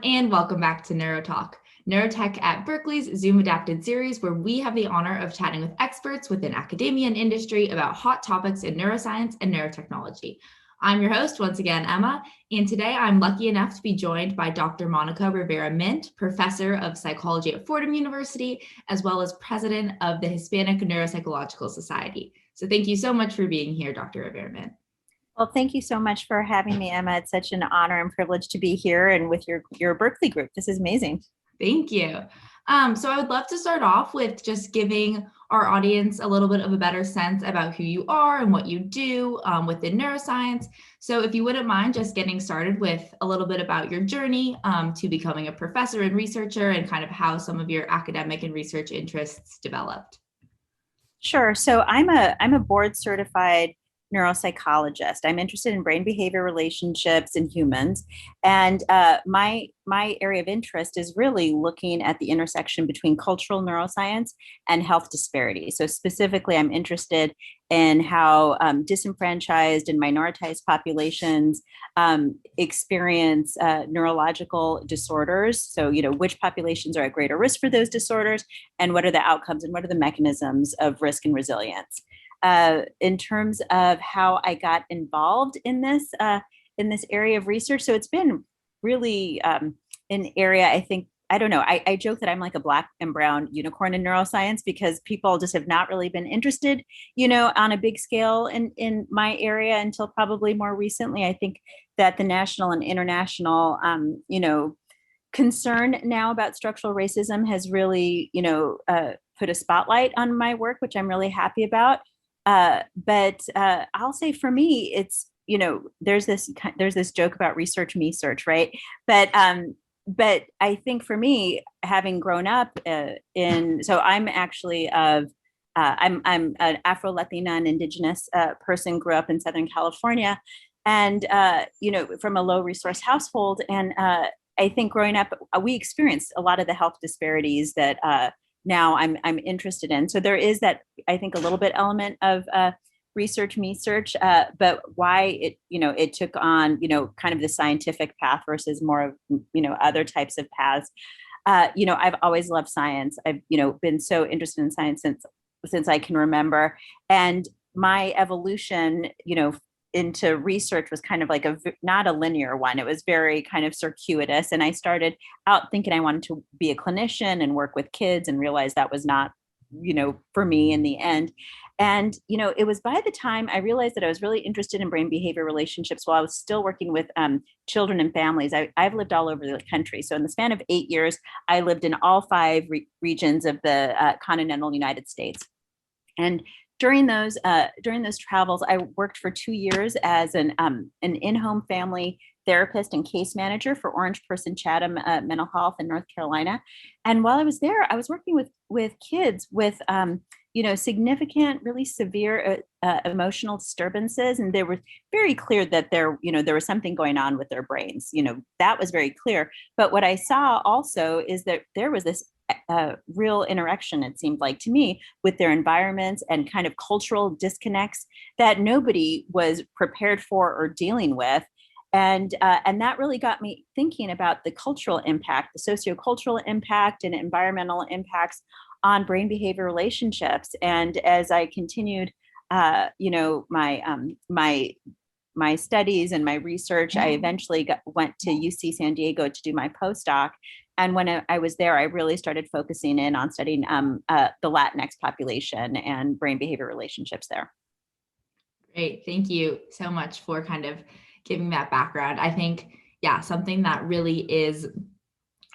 and welcome back to Neurotalk, Neurotech at Berkeley's Zoom-adapted series where we have the honor of chatting with experts within academia and industry about hot topics in neuroscience and neurotechnology. I'm your host, once again, Emma, and today I'm lucky enough to be joined by Dr. Monica Rivera-Mindt, professor of psychology at Fordham University, as well as president of the Hispanic Neuropsychological Society. So thank you so much for being here, Dr. Rivera-Mindt. Well, thank you so much for having me, Emma. It's such an honor and privilege to be here and with your Berkeley group. This is amazing. Thank you. So I would love to start off with just giving our audience a little bit of a better sense about who you are and what you do within neuroscience. So if you wouldn't mind just getting started with a little bit about your journey to becoming a professor and researcher and kind of how some of your academic and research interests developed. Sure. So I'm a board certified neuropsychologist. I'm interested in brain behavior relationships in humans. And my area of interest is really looking at the intersection between cultural neuroscience and health disparities. So specifically, I'm interested in how disenfranchised and minoritized populations experience neurological disorders. So, which populations are at greater risk for those disorders, and what are the outcomes and what are the mechanisms of risk and resilience. In terms of how I got involved in this area of research. So it's been really an area, I joke that I'm like a black and brown unicorn in neuroscience because people just have not really been interested, on a big scale in my area until probably more recently. I think that the national and international, concern now about structural racism has really, put a spotlight on my work, which I'm really happy about. But I'll say for me, it's, there's this joke about research me search, right? But I think for me, having grown up so I'm actually I'm an Afro-Latina and Indigenous person, grew up in Southern California, and from a low resource household, and I think growing up, we experienced a lot of the health disparities that now I'm interested in. So there is that, I think, a little bit element of research me search, but why it took on, kind of the scientific path versus more of, other types of paths. I've always loved science. I've, been so interested in science since I can remember. And my evolution, into research was kind of like not a linear one. It was very kind of circuitous. And I started out thinking I wanted to be a clinician and work with kids, and realized that was not, for me in the end. And, it was by the time I realized that I was really interested in brain behavior relationships while I was still working with children and families. I've lived all over the country. So in the span of 8 years, I lived in all 5 regions of the continental United States. And during those travels, I worked for 2 years as an in-home family therapist and case manager for Orange Person Chatham Mental Health in North Carolina. And while I was there, I was working with kids with significant, really severe emotional disturbances, and they were very clear that there was something going on with their brains. That was very clear. But what I saw also is that there was this real interaction, it seemed like to me, with their environments and kind of cultural disconnects that nobody was prepared for or dealing with. And that really got me thinking about the cultural impact, the sociocultural impact and environmental impacts on brain behavior relationships. And as I continued, my studies and my research, I eventually went to UC San Diego to do my postdoc. And when I was there, I really started focusing in on studying the Latinx population and brain behavior relationships there. Great. Thank you so much for kind of giving that background. I think, something that really is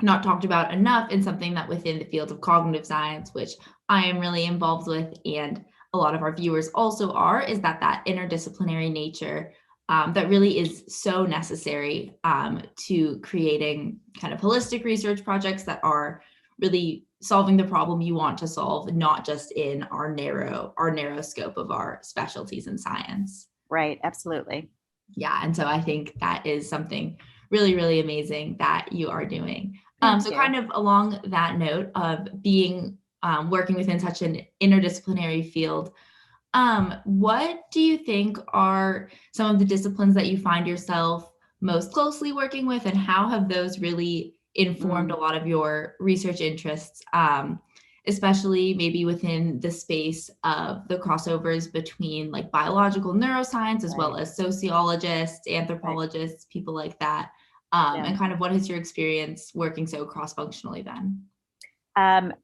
not talked about enough, and something that within the field of cognitive science, which I am really involved with, and a lot of our viewers also are, is that interdisciplinary nature that really is so necessary to creating kind of holistic research projects that are really solving the problem you want to solve, not just in our narrow scope of our specialties in science. Right, absolutely. Yeah, and so I think that is something really, really amazing that you are doing. So kind of along that note of being working within such an interdisciplinary field, what do you think are some of the disciplines that you find yourself most closely working with, and how have those really informed a lot of your research interests, especially maybe within the space of the crossovers between like biological neuroscience, as well as sociologists, anthropologists, people like that. And kind of what is your experience working so cross-functionally then?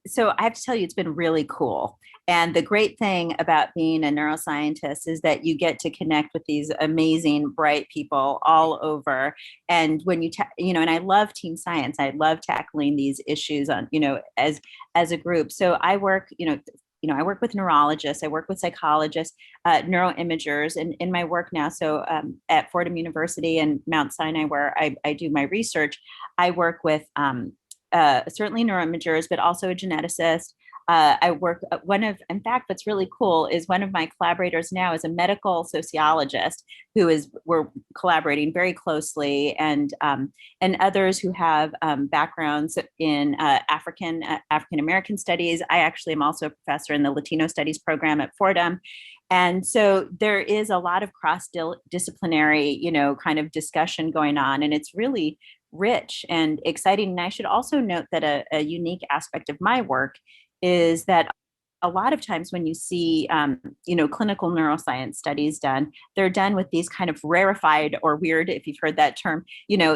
So I have to tell you, it's been really cool. And the great thing about being a neuroscientist is that you get to connect with these amazing, bright people all over. And when and I love team science. I love tackling these issues on, as a group. So I work, I work with neurologists, I work with psychologists, neuroimagers in my work now. So at Fordham University and Mount Sinai, where I do my research, I work with certainly neuroimagers, but also a geneticist. I work in fact, what's really cool is one of my collaborators now is a medical sociologist we're collaborating very closely, and others who have backgrounds in African American studies. I actually am also a professor in the Latino studies program at Fordham. And so there is a lot of cross-disciplinary, kind of discussion going on, and it's really rich and exciting. And I should also note that a unique aspect of my work is that a lot of times when you see, clinical neuroscience studies done, they're done with these kind of rarefied or weird, if you've heard that term,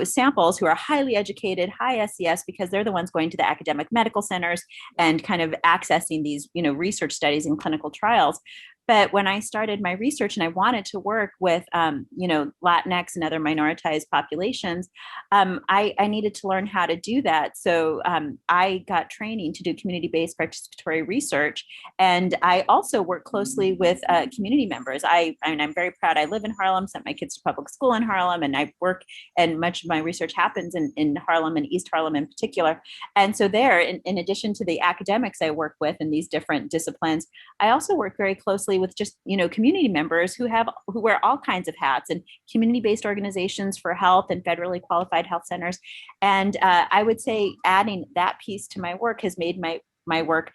samples who are highly educated, high SES, because they're the ones going to the academic medical centers and kind of accessing these, research studies and clinical trials. But when I started my research and I wanted to work with, Latinx and other minoritized populations, I needed to learn how to do that. So I got training to do community-based participatory research. And I also work closely with community members. I'm very proud. I live in Harlem, sent my kids to public school in Harlem, and I work, and much of my research happens in Harlem and East Harlem in particular. And so there, in addition to the academics I work with in these different disciplines, I also work very closely with just, community members who wear all kinds of hats, and community-based organizations for health and federally qualified health centers. And I would say adding that piece to my work has made my work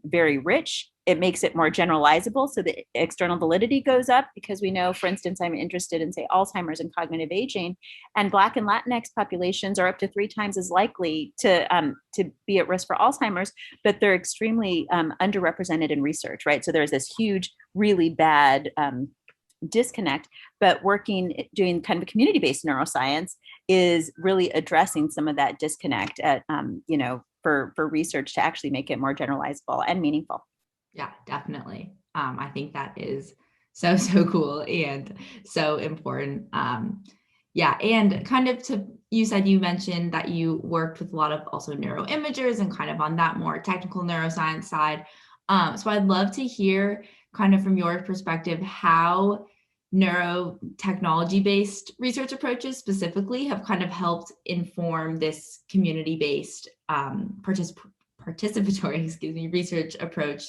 very rich. It makes it more generalizable, so the external validity goes up, because we know, for instance, I'm interested in, say, Alzheimer's and cognitive aging, and Black and Latinx populations are up to 3 times as likely to be at risk for Alzheimer's, but they're extremely underrepresented in research, right? So there's this huge, really bad disconnect, but doing kind of community-based neuroscience is really addressing some of that disconnect for research to actually make it more generalizable and meaningful. Yeah, definitely. I think that is so cool and so important. Yeah, and kind of you said, you mentioned that you worked with a lot of also neuroimagers and kind of on that more technical neuroscience side. So I'd love to hear kind of from your perspective how neurotechnology-based research approaches specifically have kind of helped inform this community-based participatory, research approach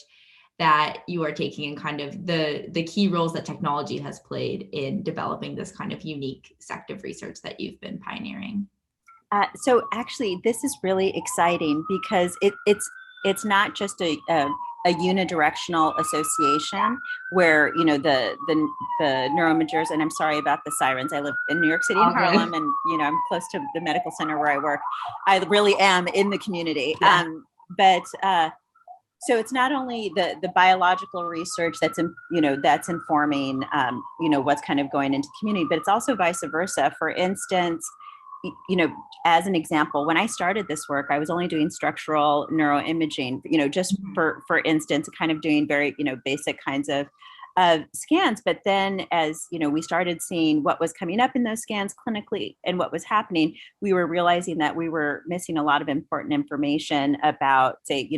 that you are taking, and kind of the key roles that technology has played in developing this kind of unique sect of research that you've been pioneering. So actually, this is really exciting, because it's not just a unidirectional association where the neuroimagers, and I'm sorry about the sirens. I live in New York City in Harlem, and I'm close to the medical center where I work. I really am in the community. Yeah. So it's not only the biological research that's informing what's kind of going into the community, but it's also vice versa. For instance, as an example, when I started this work, I was only doing structural neuroimaging, just for instance, kind of doing very, basic kinds of scans. But then as, we started seeing what was coming up in those scans clinically and what was happening, we were realizing that we were missing a lot of important information about, say,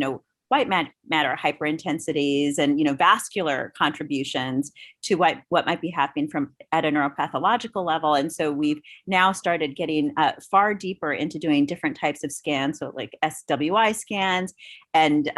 white matter hyperintensities and vascular contributions to what might be happening at a neuropathological level. And so we've now started getting far deeper into doing different types of scans, so like SWI scans, and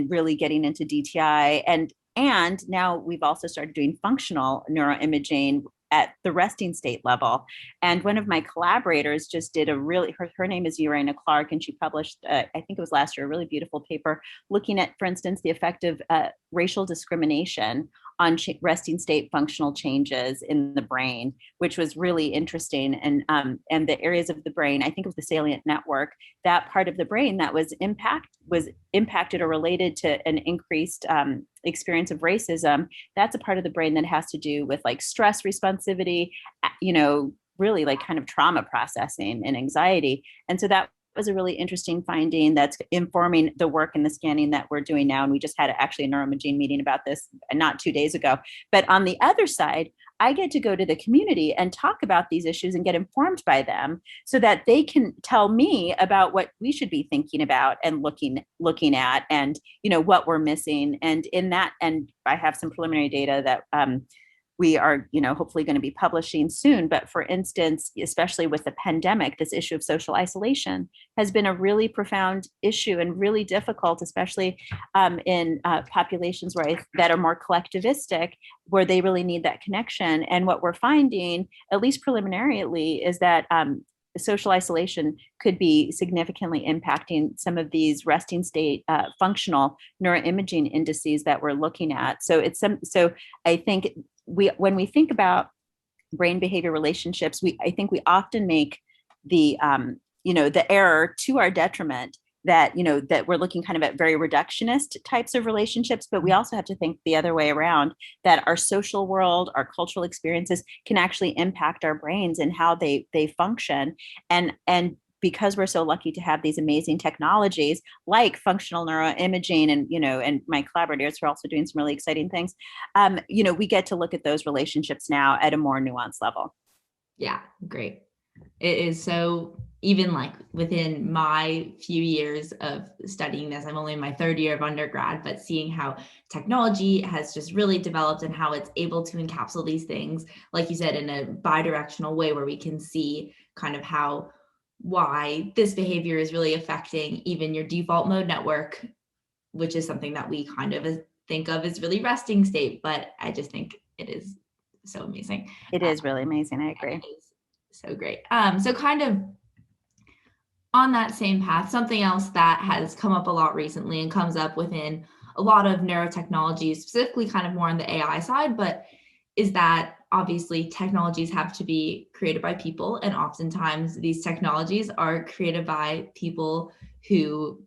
really getting into DTI, and now we've also started doing functional neuroimaging at the resting state level. And one of my collaborators just did her name is Urena Clark, and she published, I think it was last year, a really beautiful paper looking at, for instance, the effect of racial discrimination on resting state functional changes in the brain, which was really interesting. And the areas of the brain, I think it was the salient network, that part of the brain that was impacted or related to an increased experience of racism. That's a part of the brain that has to do with like stress responsivity, really like kind of trauma processing and anxiety. And so that was a really interesting finding that's informing the work and the scanning that we're doing now. And we just had actually a neuroimaging meeting about this not 2 days ago. But on the other side, I get to go to the community and talk about these issues and get informed by them so that they can tell me about what we should be thinking about and looking at, and what we're missing. And in that, and I have some preliminary data that we are, hopefully going to be publishing soon. But for instance, especially with the pandemic, this issue of social isolation has been a really profound issue and really difficult, especially in populations that are more collectivistic, where they really need that connection. And what we're finding, at least preliminarily, is that social isolation could be significantly impacting some of these resting state functional neuroimaging indices that we're looking at. So I think when we think about brain behavior relationships, I think we often make the error to our detriment that we're looking kind of at very reductionist types of relationships, but we also have to think the other way around, that our social world, our cultural experiences can actually impact our brains and how they function. And because we're so lucky to have these amazing technologies like functional neuroimaging, and my collaborators are also doing some really exciting things, we get to look at those relationships now at a more nuanced level. Yeah, great. It is so, even like within my few years of studying this, I'm only in my third year of undergrad, but seeing how technology has just really developed and how it's able to encapsulate these things, like you said, in a bidirectional way where we can see kind of why this behavior is really affecting even your default mode network, which is something that we kind of think of as really resting state, but I just think it is so amazing. It is really amazing. I agree. It is so great. So kind of on that same path, something else that has come up a lot recently and comes up within a lot of neurotechnology, specifically kind of more on the AI side, but is that obviously technologies have to be created by people, and oftentimes these technologies are created by people who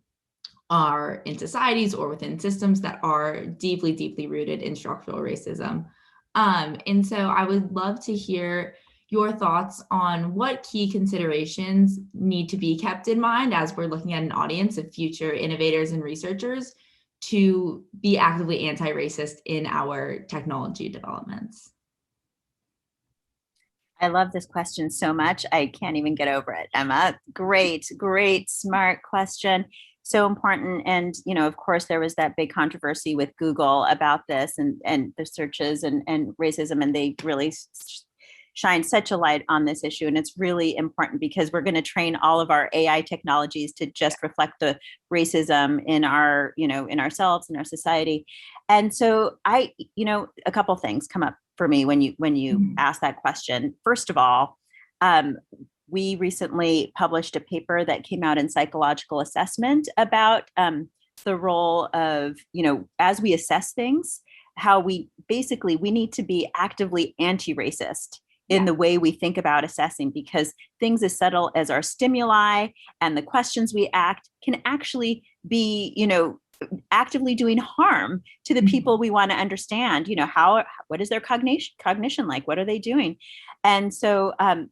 are in societies or within systems that are deeply, deeply rooted in structural racism. And so I would love to hear your thoughts on what key considerations need to be kept in mind as we're looking at an audience of future innovators and researchers to be actively anti-racist in our technology developments. I love this question so much. I can't even get over it, Emma. Great, smart question. So important. And, of course, there was that big controversy with Google about this and the searches and racism, and they really shine such a light on this issue. And it's really important because we're going to train all of our AI technologies to just reflect the racism in our, in ourselves, in our society. And so a couple of things come up for me when you ask that question. First of all, we recently published a paper that came out in Psychological Assessment about the role of, as we assess things, how we need to be actively anti-racist in the way we think about assessing, because things as subtle as our stimuli and the questions we ask can actually be, actively doing harm to the people we want to understand. What is their cognition like? What are they doing? And so I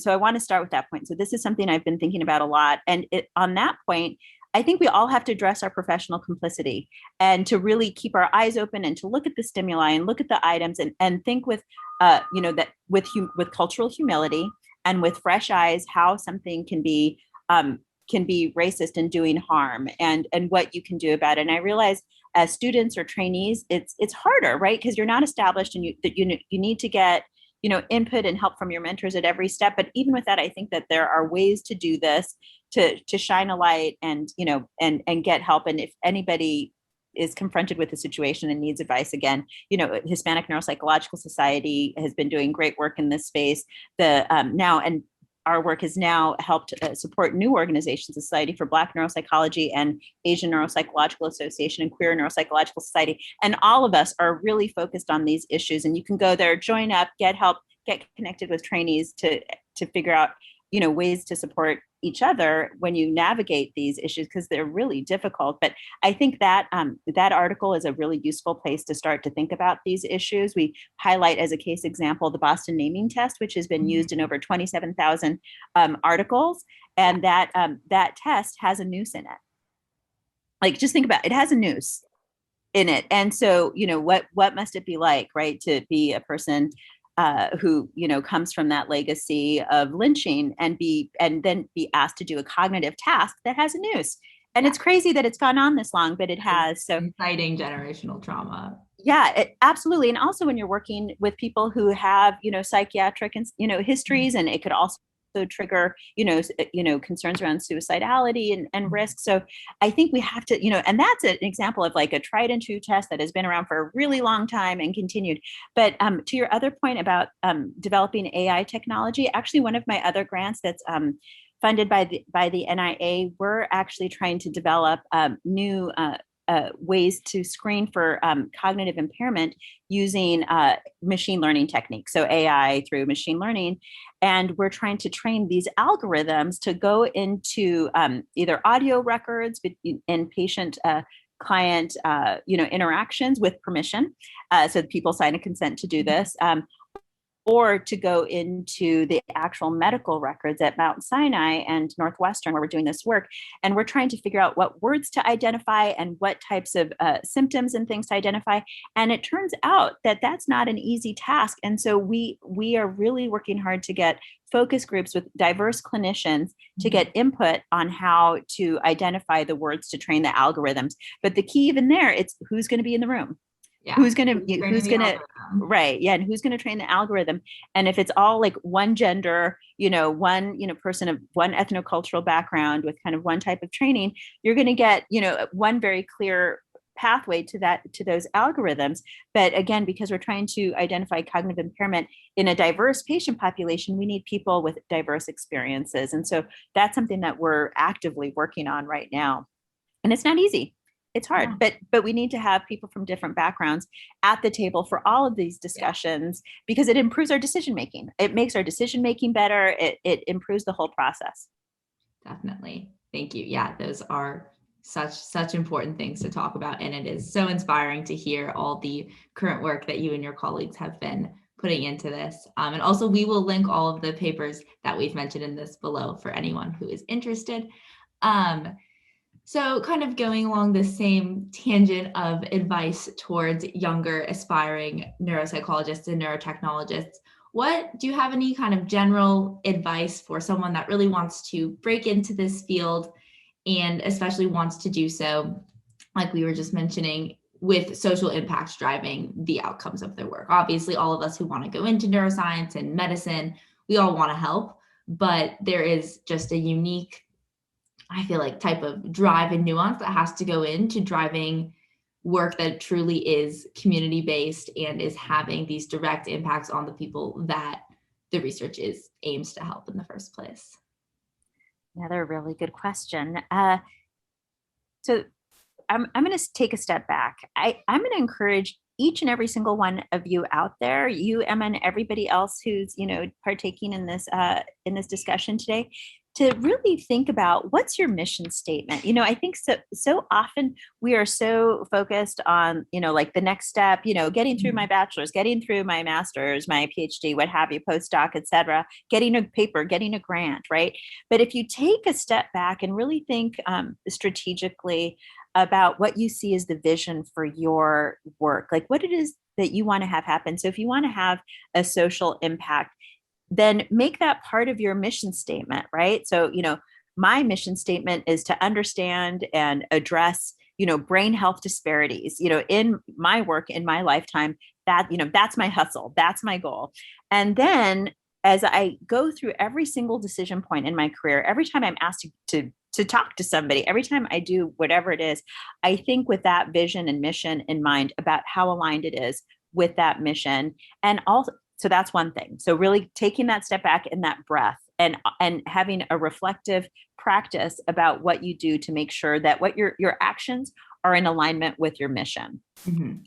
want to start with that point. So this is something I've been thinking about a lot. And on that point, I think we all have to address our professional complicity and to really keep our eyes open and to look at the stimuli and look at the items and think with, that with cultural humility and with fresh eyes, how something can be racist and doing harm, and what you can do about it. And I realize as students or trainees, it's harder, right? Because you're not established, and you need to get input and help from your mentors at every step. But even with that, I think that there are ways to do this, to shine a light and get help. And if anybody is confronted with a situation and needs advice, again, Hispanic Neuropsychological Society has been doing great work in this space. our work has now helped support new organizations, the Society for Black Neuropsychology and Asian Neuropsychological Association and Queer Neuropsychological Society. And all of us are really focused on these issues. And you can go there, join up, get help, get connected with trainees to figure out, ways to support each other when you navigate these issues, because they're really difficult. But I think that that article is a really useful place to start to think about these issues. We highlight as a case example the Boston naming test, which has been used in over 27,000 articles, and that test has a noose in it. Like, just think about it, it has a noose in it. And so, what must it be like, right, to be a person who comes from that legacy of lynching and then be asked to do a cognitive task that has a noose. And it's crazy that it's gone on this long, but it has. So inciting generational trauma. Yeah, absolutely. And also when you're working with people who have psychiatric and histories, and it could also trigger concerns around suicidality and risk. So I think we have to, and that's an example of like a tried and true test that has been around for a really long time and continued. But to your other point about developing AI technology, actually one of my other grants that's funded by the NIA, we're actually trying to develop new ways to screen for cognitive impairment using machine learning techniques, so AI through machine learning. And we're trying to train these algorithms to go into either audio records in patient client interactions with permission, so that people sign a consent to do this, or to go into the actual medical records at Mount Sinai and Northwestern, where we're doing this work. And we're trying to figure out what words to identify and what types of symptoms and things to identify. And it turns out that that's not an easy task. And so we are really working hard to get focus groups with diverse clinicians to get input on how to identify the words to train the algorithms. But the key even there, it's who's going to be in the room. Yeah. Who's gonna right? Yeah, and who's gonna train the algorithm? And if it's all like one gender, one person of one ethnocultural background with kind of one type of training, you're gonna get one very clear pathway to those algorithms. But again, because we're trying to identify cognitive impairment in a diverse patient population, we need people with diverse experiences, and so that's something that we're actively working on right now. And it's not easy. It's hard, but we need to have people from different backgrounds at the table for all of these discussions, because it improves our decision making. It makes our decision making better. It improves the whole process. Definitely. Thank you. Yeah, those are such important things to talk about, and it is so inspiring to hear all the current work that you and your colleagues have been putting into this. And also, we will link all of the papers that we've mentioned in this below for anyone who is interested. So kind of going along the same tangent of advice towards younger aspiring neuropsychologists and neurotechnologists, do you have any kind of general advice for someone that really wants to break into this field and especially wants to do so, like we were just mentioning, with social impact driving the outcomes of their work? Obviously, all of us who want to go into neuroscience and medicine, we all want to help, but there is just a unique, I feel like, type of drive and nuance that has to go into driving work that truly is community-based and is having these direct impacts on the people that the research aims to help in the first place. Another really good question. So I'm going to take a step back. I'm going to encourage each and every single one of you out there, you, Emma, and everybody else who's partaking in this discussion today, to really think about what's your mission statement. I think so often we are so focused on, like the next step, getting through my bachelor's, getting through my master's, my PhD, what have you, postdoc, et cetera, getting a paper, getting a grant, right? But if you take a step back and really think strategically about what you see as the vision for your work, like what it is that you want to have happen. So if you want to have a social impact, then make that part of your mission statement, right? So, my mission statement is to understand and address, brain health disparities, in my work, in my lifetime, that's my hustle, that's my goal. And then as I go through every single decision point in my career, every time I'm asked to talk to somebody, every time I do whatever it is, I think with that vision and mission in mind about how aligned it is with that mission. And also, so that's one thing. So really taking that step back in that breath and having a reflective practice about what you do to make sure that what your actions are in alignment with your mission. Mhm.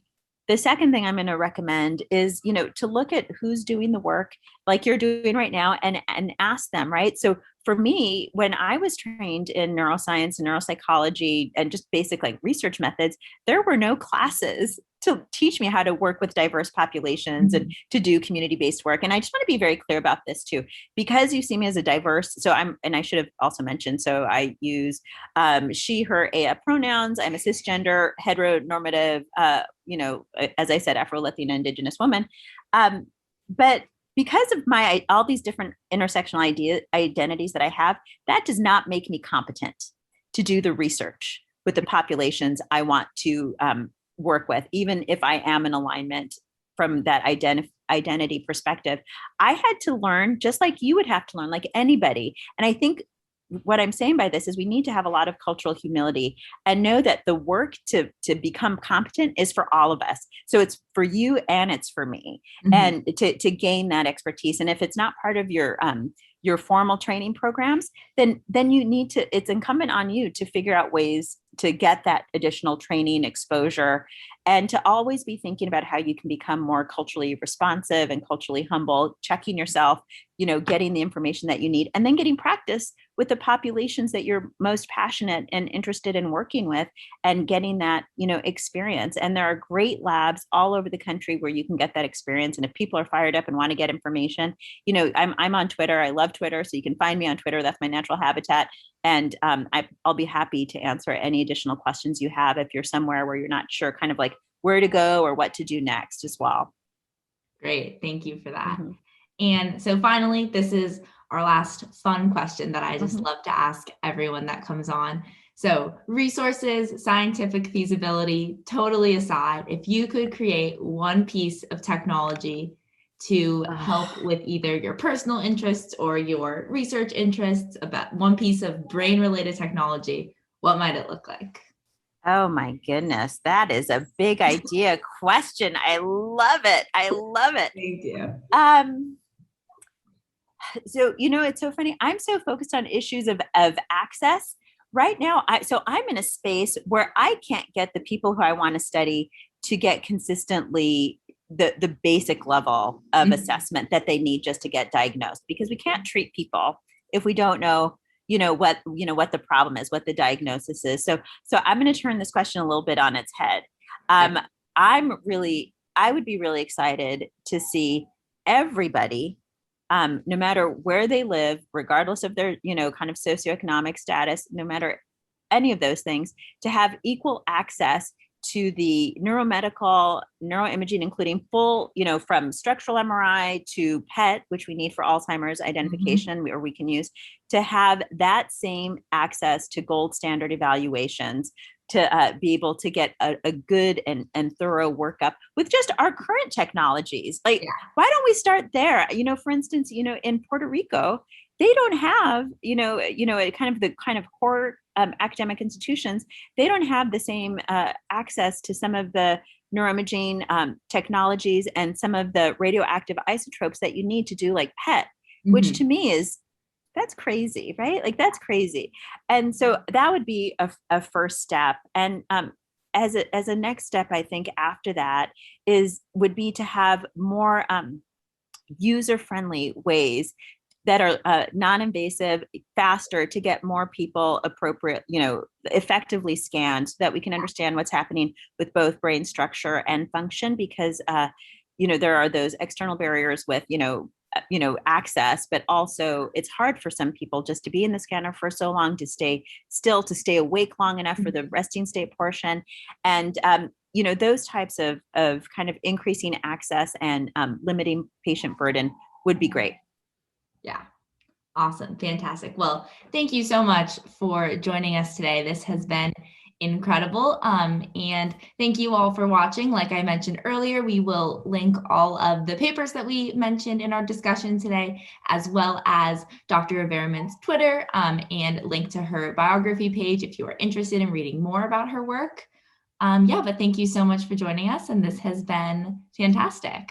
The second thing I'm going to recommend is, to look at who's doing the work like you're doing right now and ask them, right? So for me, when I was trained in neuroscience and neuropsychology and just basic like research methods, there were no classes to teach me how to work with diverse populations and to do community-based work. And I just want to be very clear about this too, because you see me as a diverse, and I should have also mentioned, so I use she, her, pronouns. I'm a cisgender, heteronormative, as I said, Afro-Latina Indigenous woman. But because of all these different intersectional identities that I have, that does not make me competent to do the research with the populations I want to work with, even if I am in alignment from that identity perspective. I had to learn, just like you would have to learn, like anybody. And I think what I'm saying by this is we need to have a lot of cultural humility and know that the work to become competent is for all of us. So it's for you and it's for me, and to gain that expertise. And if it's not part of your formal training programs, then you need to, it's incumbent on you to figure out ways to get that additional training exposure, and to always be thinking about how you can become more culturally responsive and culturally humble, checking yourself, getting the information that you need, and then getting practice with the populations that you're most passionate and interested in working with, and getting that, experience. And there are great labs all over the country where you can get that experience. And if people are fired up and want to get information, I'm on Twitter. I love Twitter. So you can find me on Twitter. That's my natural habitat. And I'll be happy to answer any additional questions you have if you're somewhere where you're not sure kind of like where to go or what to do next as well. Great. Thank you for that. And so finally, this is our last fun question that I just love to ask everyone that comes on. So resources, scientific feasibility, totally aside, if you could create one piece of technology to help with either your personal interests or your research interests, about one piece of brain-related technology, what might it look like? Oh my goodness, that is a big idea question. I love it. I love it. Thank you. So, it's so funny. I'm so focused on issues of access right now. I'm in a space where I can't get the people who I want to study to get consistently the basic level of assessment that they need just to get diagnosed, because we can't treat people if we don't know, what the problem is, what the diagnosis is. So I'm going to turn this question a little bit on its head. I would be really excited to see everybody, no matter where they live, regardless of their, kind of socioeconomic status, no matter any of those things, to have equal access to the neuromedical, neuroimaging, including full, from structural MRI to PET, which we need for Alzheimer's identification, or we can use, to have that same access to gold standard evaluations, to be able to get a good and thorough workup with just our current technologies. Why don't we start there? For instance, in Puerto Rico, they don't have, the kind of core academic institutions, they don't have the same access to some of the neuroimaging technologies and some of the radioactive isotopes that you need to do like PET, which to me that's crazy, right? Like that's crazy. And so that would be a first step. And as a next step, I think after that would be to have more user-friendly ways that are non-invasive, faster, to get more people appropriate, effectively scanned, so that we can understand what's happening with both brain structure and function, because there are those external barriers with access, but also it's hard for some people just to be in the scanner for so long, to stay awake long enough for the resting state portion. And those types of kind of increasing access and limiting patient burden would be great. Yeah. Awesome. Fantastic. Well, thank you so much for joining us today. This has been incredible. And thank you all for watching. Like I mentioned earlier, we will link all of the papers that we mentioned in our discussion today, as well as Dr. Rivera-Mindt's Twitter, and link to her biography page if you are interested in reading more about her work. But thank you so much for joining us. And this has been fantastic.